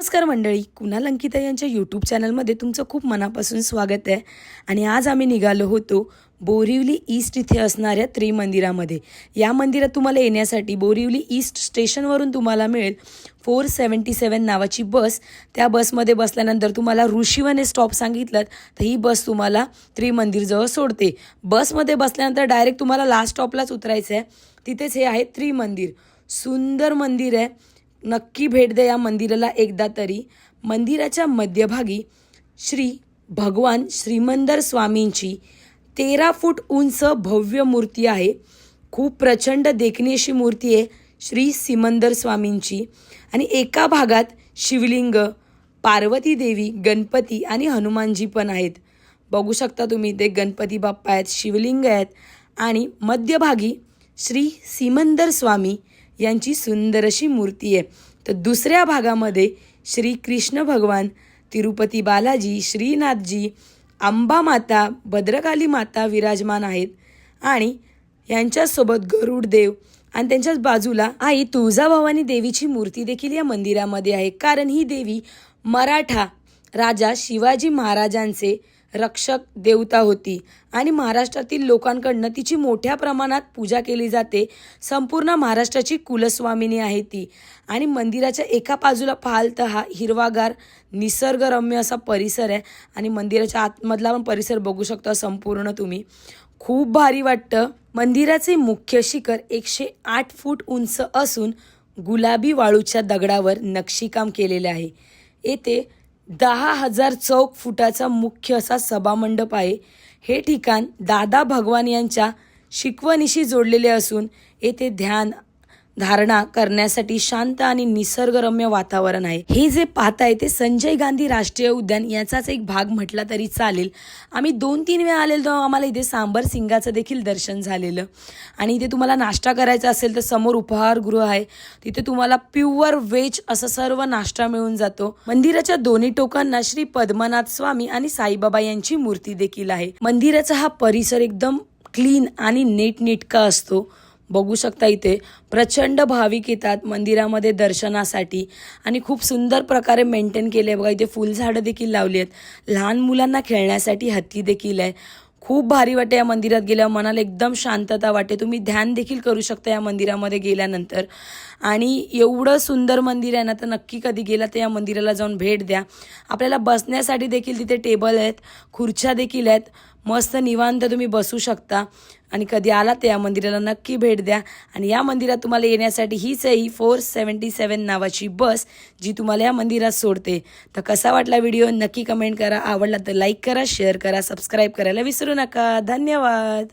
नमस्कार मंडळी, कुणाल अंकिता यांच्या यूट्यूब चॅनलमध्ये तुमचं खूप मनापासून स्वागत आहे. आणि आज आम्ही निघालो होतो बोरिवली ईस्ट इथे असणाऱ्या त्रिमंदिरामध्ये. या मंदिरात तुम्हाला येण्यासाठी बोरिवली ईस्ट स्टेशनवरून तुम्हाला मिळेल 477 नावाची बस. त्या बसमध्ये बसल्यानंतर तुम्हाला ऋषीवन हे स्टॉप सांगितलं तर ही बस तुम्हाला त्रिमंदिरजवळ सोडते. बसमध्ये बसल्यानंतर डायरेक्ट तुम्हाला लास्ट स्टॉपलाच उतरायचं आहे. तिथेच हे आहे त्रिमंदिर. सुंदर मंदिर आहे, नक्की भेट द्या या मंदिराला एकदा तरी. मंदिराच्या मध्यभागी श्री भगवान श्रीमंदर स्वामींची 13 फूट उंच भव्य मूर्ती आहे. खूप प्रचंड देखणी अशी मूर्ती आहे श्री सिमंदर स्वामींची. आणि एका भागात शिवलिंग, पार्वती देवी, गणपती आणि हनुमानजी पण आहेत. बघू शकता तुम्ही, ते गणपती बाप्पा आहेत, शिवलिंग आहेत आणि मध्यभागी श्री सिमंदर स्वामी यांची सुंदर अशी मूर्ती आहे. तर दुसऱ्या भागामध्ये श्री कृष्ण भगवान, तिरुपती बालाजी, श्रीनाथजी, अंबा माता, भद्रकाली माता विराजमान आहेत. आणि यांच्यासोबत गरुड देव आणि त्यांच्याच बाजूला आई तुळजाभवानी देवीची मूर्ती देखील या मंदिरामध्ये आहे. कारण ही देवी मराठा राजा शिवाजी महाराजांचे रक्षक देवता होती आणि महाराष्ट्रातील लोकांकडनं तिची मोठ्या प्रमाणात पूजा केली जाते. संपूर्ण महाराष्ट्राची कुलस्वामिनी आहे ती. आणि मंदिराच्या एका बाजूला पाहाल तर हा हिरवागार निसर्गरम्य असा परिसर आहे. आणि मंदिराच्या आतमधला पण परिसर बघू शकता संपूर्ण तुम्ही. खूप भारी वाटतं. मंदिराचे मुख्य शिखर 108 फूट उंच असून गुलाबी वाळूच्या दगडावर नक्षीकाम केलेले आहे. येथे 10,000 चौक फुटाचा मुख्य असा सभामंडप आहे. हे ठिकाण दादा भगवान यांच्या शिकवणीशी जोडलेले असून येथे ध्यान धारणा करण्यासाठी शांत आणि निसर्गरम्य वातावरण आहे. हे जे पाहताय ते संजय गांधी राष्ट्रीय उद्यान याचाच एक भाग म्हटला तरी चालेल. आम्ही 2-3 वेळा आलेलो तेव्हा आम्हाला इथे सांबर सिंगाचं देखील दर्शन झालेलं. आणि इथे तुम्हाला नाश्ता करायचा असेल तर समोर उपहारगृह आहे, तिथे तुम्हाला प्युअर व्हेज असं सर्व नाश्ता मिळून जातो. मंदिराच्या दोन्ही टोकांना श्री पद्मनाथ स्वामी आणि साईबाबा यांची मूर्ती देखील आहे. मंदिराचा हा परिसर एकदम क्लीन आणि नीटनेटका असतो. बघू शकता इथे प्रचंड भाविक येतात मंदिरामध्ये दर्शनासाठी आणि खूप सुंदर प्रकारे मेंटेन केले. बघा इथे फुलझाडं देखील लावली आहेत, लहान मुलांना खेळण्यासाठी हत्ती देखील आहे. खूप भारी वाटते या मंदिरात गेल्यावर, मनाला एकदम शांतता वाटते. तुम्ही ध्यान देखील करू शकता या मंदिरामध्ये गेल्यानंतर. आणि एवढं सुंदर मंदिर आहे ना, तर नक्की कधी गेला तर या मंदिराला जाऊन भेट द्या. आपल्याला बसण्यासाठी देखील तिथे टेबल आहेत, खुर्च्या देखील आहेत. मस्त निवांत तुम्ही बसू शकता. आणि कधी आला तर या मंदिराला नक्की भेट द्या. आणि या मंदिरात तुम्हाला येण्यासाठी हीच आहे 477 नावाची बस, जी तुम्हाला या मंदिरात सोडते. तर कसा वाटला व्हिडिओ नक्की कमेंट करा. आवडला तर लाईक करा, शेअर करा, सबस्क्राईब करायला विसरू नका. धन्यवाद.